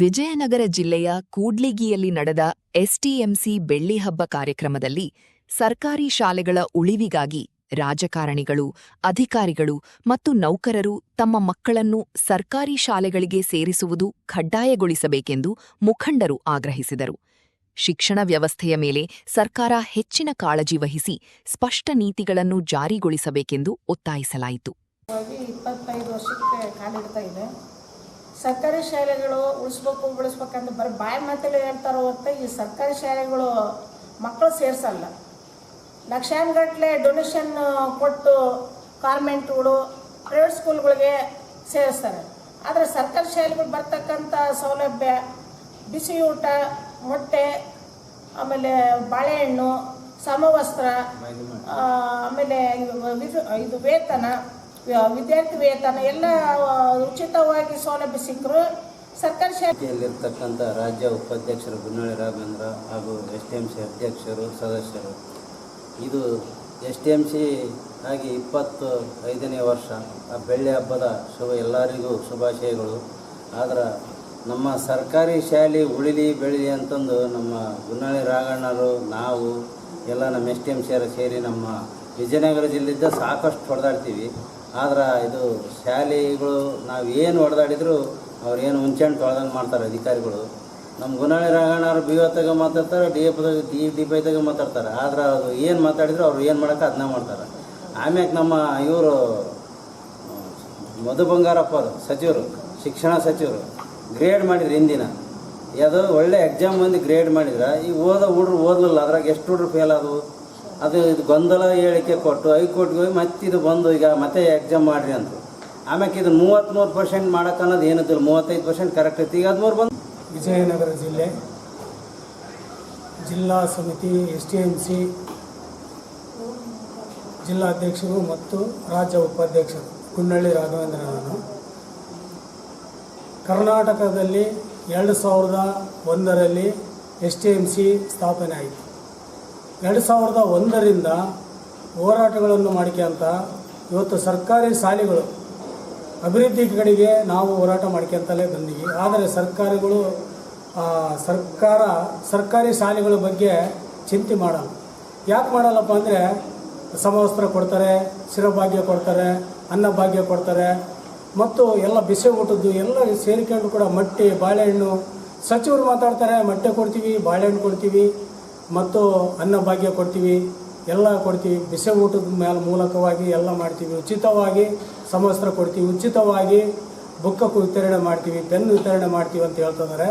ವಿಜಯನಗರ ಜಿಲ್ಲೆಯ ಕೂಡ್ಲಿಗಿಯಲ್ಲಿ ನಡೆದ ಎಸ್ಟಿಎಂಸಿ ಬೆಳ್ಳಿಹಬ್ಬ ಕಾರ್ಯಕ್ರಮದಲ್ಲಿ ಸರ್ಕಾರಿ ಶಾಲೆಗಳ ಉಳಿವಿಗಾಗಿ ರಾಜಕಾರಣಿಗಳು, ಅಧಿಕಾರಿಗಳು ಮತ್ತು ನೌಕರರು ತಮ್ಮ ಮಕ್ಕಳನ್ನು ಸರ್ಕಾರಿ ಶಾಲೆಗಳಿಗೆ ಸೇರಿಸುವುದು ಕಡ್ಡಾಯಗೊಳಿಸಬೇಕೆಂದು ಮುಖಂಡರು ಆಗ್ರಹಿಸಿದರು. ಶಿಕ್ಷಣ ವ್ಯವಸ್ಥೆಯ ಮೇಲೆ ಸರ್ಕಾರ ಹೆಚ್ಚಿನ ಕಾಳಜಿ ವಹಿಸಿ ಸ್ಪಷ್ಟ ನೀತಿಗಳನ್ನು ಜಾರಿಗೊಳಿಸಬೇಕೆಂದು ಒತ್ತಾಯಿಸಲಾಯಿತು. 25 ವರ್ಷಕ್ಕೆ ಕಾಲಿಡ್ತಾ ಇದೆ. ಸರ್ಕಾರಿ ಶಾಲೆಗಳು ಉಳಿಸ್ಬೇಕು ಬೆಳೆಸ್ಬೇಕಂತ ಬರೀ ಬಾಯಿ ಮಾತಲ್ಲಿ ಹೇಳ್ತಾರೋ ಹೊರತು ಈ ಸರ್ಕಾರಿ ಶಾಲೆಗಳು ಮಕ್ಕಳು ಸೇರಿಸಲ್ಲ. ಲಕ್ಷಾನುಗಟ್ಟಲೆ ಡೊನೇಷನ್ ಕೊಟ್ಟು ಕಾನ್ವೆಂಟ್ಗಳು, ಪ್ರೈವೇಟ್ ಸ್ಕೂಲ್ಗಳಿಗೆ ಸೇರಿಸ್ತಾರೆ. ಆದರೆ ಸರ್ಕಾರಿ ಶಾಲೆಗಳು ಬರ್ತಕ್ಕಂಥ ಸೌಲಭ್ಯ, ಬಿಸಿ ಊಟ, ಮೊಟ್ಟೆ, ಆಮೇಲೆ ಬಾಳೆಹಣ್ಣು, ಸಮವಸ್ತ್ರ, ಆಮೇಲೆ ಇದು ವೇತನ, ವಿದ್ಯಾರ್ಥಿ ವೇತನ ಎಲ್ಲ ಉಚಿತವಾಗಿ ಸೌಲಭ್ಯ ಸಿಕ್ಕರು. ಸರ್ಕಾರಿ ಶಾಲೆಯಲ್ಲಿರ್ತಕ್ಕಂಥ ರಾಜ್ಯ ಉಪಾಧ್ಯಕ್ಷರು ಗುನ್ನಳ್ಳಿ ರಾಘವೇಂದ್ರ ಹಾಗೂ STMC ಅಧ್ಯಕ್ಷರು, ಸದಸ್ಯರು, ಇದು STMC ಆಗಿ 25ನೇ ವರ್ಷ. ಆ ಬೆಳ್ಳಿ ಹಬ್ಬದ ಎಲ್ಲರಿಗೂ ಶುಭಾಶಯಗಳು. ಆದ್ರೆ ನಮ್ಮ ಸರ್ಕಾರಿ ಶಾಲೆ ಉಳಿಲಿ ಬೆಳೀಲಿ ಅಂತಂದು ನಮ್ಮ ಗುನ್ನಳ್ಳಿ ರಾಘಣ್ಣರು, ನಾವು ಎಲ್ಲ ನಮ್ಮ STMC ಸೇರಿ ನಮ್ಮ ವಿಜಯನಗರ ಜಿಲ್ಲೆಯಿಂದ ಸಾಕಷ್ಟು ಹೊಡೆದಾಡ್ತೀವಿ. ಆದ್ರೆ ಇದು ಶಾಲೆಗಳು ನಾವು ಏನು ಹೊಡೆದಾಡಿದ್ರು ಅವ್ರೇನು ಮುಂಚೆಂಟು ಹೊಡೆದಂಗೆ ಮಾಡ್ತಾರೆ ಅಧಿಕಾರಿಗಳು. ನಮ್ಮ ಗುನ್ನಳ್ಳಿ ರಾಘಣ್ಣವ್ರು BOತಾಗ ಮಾತಾಡ್ತಾರೆ, DPದಾಗ ಮಾತಾಡ್ತಾರೆ. ಆದ್ರೆ ಅದು ಏನು ಮಾತಾಡಿದ್ರು ಅವ್ರು ಏನು ಮಾಡೋಕೆ ಅದನ್ನ ಮಾಡ್ತಾರೆ. ಆಮ್ಯಾಗ ನಮ್ಮ ಇವರು ಮಧು ಬಂಗಾರಪ್ಪ ಸಚಿವರು, ಶಿಕ್ಷಣ ಸಚಿವರು ಗ್ರೇಡ್ ಮಾಡಿದ್ರು ಹಿಂದಿನ. ಅದು ಒಳ್ಳೆ ಎಕ್ಸಾಮ್ ಬಂದು ಗ್ರೇಡ್ ಮಾಡಿದ್ರೆ ಈಗ ಹುಡ್ರು ಓದಲಿಲ್ಲ, ಅದ್ರಾಗ ಎಷ್ಟು ಹುಡ್ರು ಫೇಲ್ ಆದವು. ಅದು ಇದು ಗೊಂದಲ ಹೇಳಿಕೆ ಕೊಟ್ಟು ಹೈಕೋರ್ಟ್ಗೆ ಹೋಗಿ ಮತ್ತೆ ಇದು ಬಂದು ಈಗ ಮತ್ತೆ ಎಕ್ಸಾಮ್ ಮಾಡಿರಿ ಅಂತ. ಆಮ್ಯಾಕೆ ಇದು 33% ಮಾಡೋಕೆ ಅನ್ನೋದು ಏನಿದ್ದಿಲ್ಲ, 35% ಕರೆಕ್ಟ್ ಐತಿ. ಈಗ 13 ಬಂದು ವಿಜಯನಗರ ಜಿಲ್ಲೆ ಜಿಲ್ಲಾ ಸಮಿತಿ STMC ಜಿಲ್ಲಾಧ್ಯಕ್ಷರು ಮತ್ತು ರಾಜ್ಯ ಉಪಾಧ್ಯಕ್ಷರು ಗುನ್ನಳ್ಳಿ ರಾಘವೇಂದ್ರ. ನಾನು ಕರ್ನಾಟಕದಲ್ಲಿ 2001ರಲ್ಲಿ STMC ಸ್ಥಾಪನೆ ಆಯಿತು. 2001ರಿಂದ ಹೋರಾಟಗಳನ್ನು ಮಾಡ್ಕೊಂತ ಇವತ್ತು ಸರ್ಕಾರಿ ಶಾಲೆಗಳು ಅಭಿವೃದ್ಧಿ ಕಡೆಗೆ ನಾವು ಹೋರಾಟ ಮಾಡ್ಕೊಂತಲೇ ಬಂದೀವಿ. ಆದರೆ ಸರ್ಕಾರಿ ಶಾಲೆಗಳ ಬಗ್ಗೆ ಚಿಂತೆ ಮಾಡಲ್ಲ. ಯಾಕೆ ಮಾಡಲ್ಲಪ್ಪ ಅಂದರೆ ಸಮವಸ್ತ್ರ ಕೊಡ್ತಾರೆ, ಶಿರಭಾಗ್ಯ ಕೊಡ್ತಾರೆ, ಅನ್ನಭಾಗ್ಯ ಕೊಡ್ತಾರೆ, ಮತ್ತು ಎಲ್ಲ ಬಿಸಿ ಊಟದ್ದು ಎಲ್ಲ ಸೇರಿಕೊಂಡು ಕೂಡ ಮೊಟ್ಟೆ, ಬಾಳೆಹಣ್ಣು, ಸಚಿವರು ಮಾತಾಡ್ತಾರೆ ಮೊಟ್ಟೆ ಕೊಡ್ತೀವಿ, ಬಾಳೆಹಣ್ಣು ಕೊಡ್ತೀವಿ ಮತ್ತು ಅನ್ನಭಾಗ್ಯ ಕೊಡ್ತೀವಿ, ಎಲ್ಲ ಕೊಡ್ತೀವಿ. ಬಿಸಿ ಊಟದ ಮೂಲಕವಾಗಿ ಎಲ್ಲ ಮಾಡ್ತೀವಿ. ಉಚಿತವಾಗಿ ಸಮವಸ್ತ್ರ ಕೊಡ್ತೀವಿ, ಉಚಿತವಾಗಿ ಬುಕ್ಕ ವಿತರಣೆ ಮಾಡ್ತೀವಿ, ಪೆನ್ ವಿತರಣೆ ಮಾಡ್ತೀವಿ ಅಂತ ಹೇಳ್ತಿದ್ದಾರೆ.